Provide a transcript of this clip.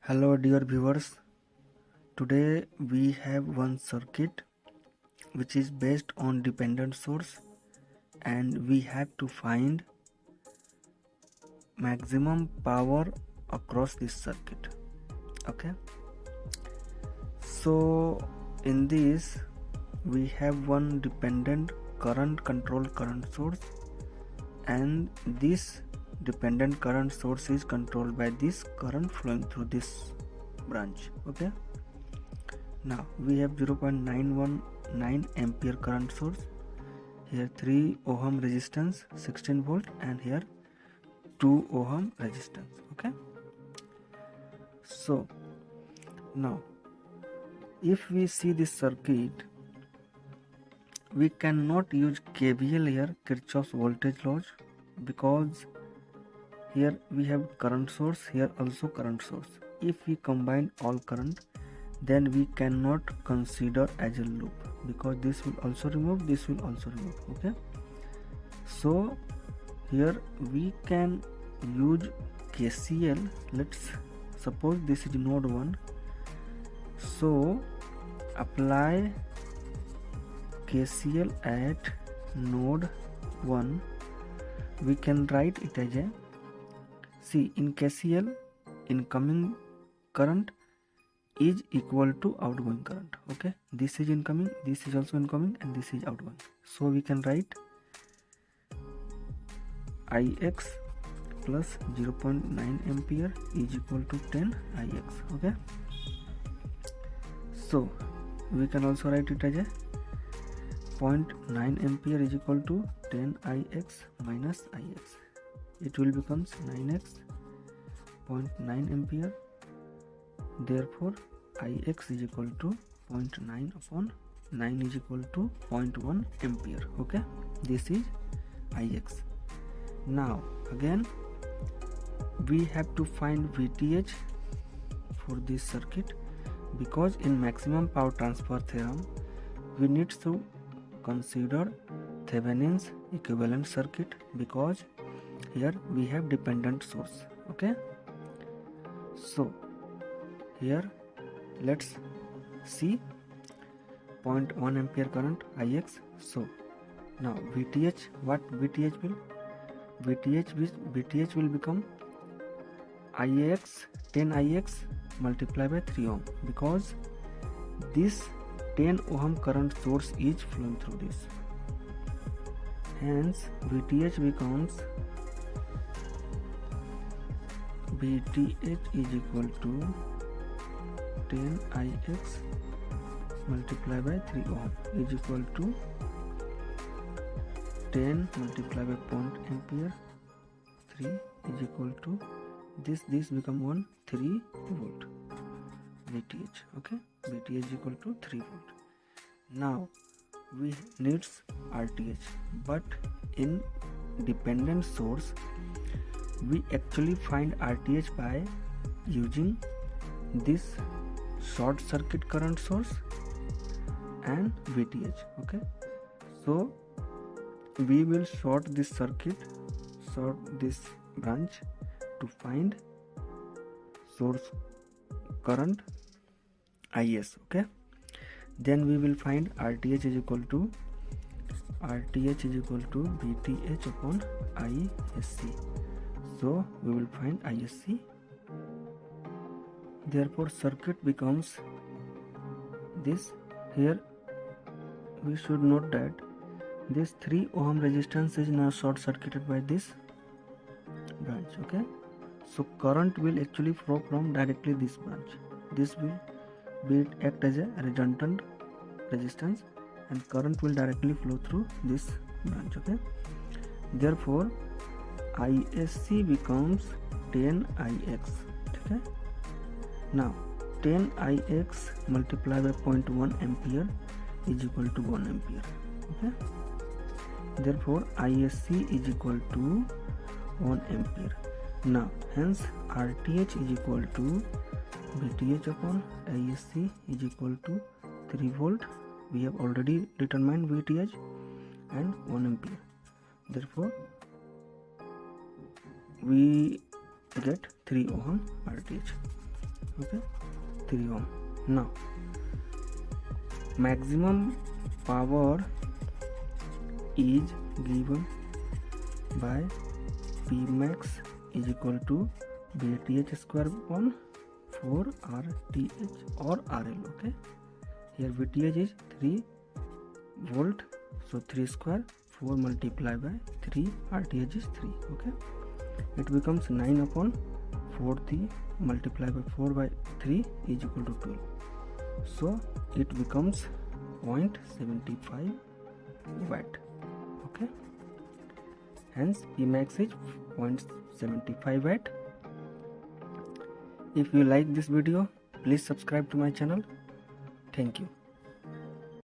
Hello dear viewers, today we have one circuit which is based on dependent source and we have to find maximum power across this circuit. Okay, so in this we have one dependent current controlled current source and this dependent current source is controlled by this current flowing through this branch. Okay, now we have 0.919 ampere current source, here 3 ohm resistance 16 volt and here 2 ohm resistance. Okay, so now if we see this circuit, we cannot use KVL here, Kirchhoff's voltage laws, because here we have current source, here also current source. If we combine all current, then we cannot consider as a loop, because this will also remove, this will also remove. Okay, so here we can use KCL. Let's suppose this is node 1, so apply KCL at node 1. We can write it as a, see, in KCL, incoming current is equal to outgoing current. Okay, this is incoming, this is also incoming, and this is outgoing. So we can write Ix plus 0.9 ampere is equal to 10 Ix. Okay, so we can also write it as a 0.9 ampere is equal to 10 Ix minus Ix. It will becomes 9x 0.9 ampere. Therefore Ix is equal to 0.9 upon 9 is equal to 0.1 ampere. Okay, this is Ix. Now again we have to find VTH for this circuit, because in maximum power transfer theorem we need to consider Thevenin's equivalent circuit, because here we have dependent source. Okay, so here let's see 0.1 ampere current Ix. So now VTH, what VTH will? VTH will become Ix 10 Ix multiplied by 3 ohm, because this 10 ohm current source is flowing through this. Hence VTH becomes VTH is equal to 10 Ix multiplied by 3 ohm is equal to 10 multiplied by 0.1 ampere, 3 is equal to this become 3 volt VTH. Okay, VTH is equal to 3 volt. Now we needs RTH, but in dependent source we actually find RTH by using this short circuit current source and VTH. Okay, so we will short this circuit, short this branch to find source current Is. Okay, then we will find RTH is equal to VTH upon ISC. So we will find ISC. Therefore circuit becomes this. Here we should note that this 3 ohm resistance is now short circuited by this branch. Okay, so current will actually flow from directly this branch. This will act as a redundant resistance and current will directly flow through this branch. Okay, therefore ISC becomes 10 Ix. Okay, now 10 Ix multiplied by 0.1 ampere is equal to 1 ampere. Okay, therefore ISC is equal to 1 ampere. Now hence RTH is equal to VTH upon ISC is equal to 3 volt. We have already determined VTH and 1 ampere. Therefore we get 3 ohm RTH. Okay, 3 ohm. Now maximum power is given by P max is equal to VTH square upon 4 RTH or RL. Okay, here VTH is 3 volt, so 3 square, 4 multiplied by 3, RTH is 3. Okay, it becomes 9 upon 4 multiplied by 4 by 3 is equal to 12. So it becomes 0.75 watt. Okay, hence Pmax is 0.75 watt. If you like this video, please subscribe to my channel. Thank you.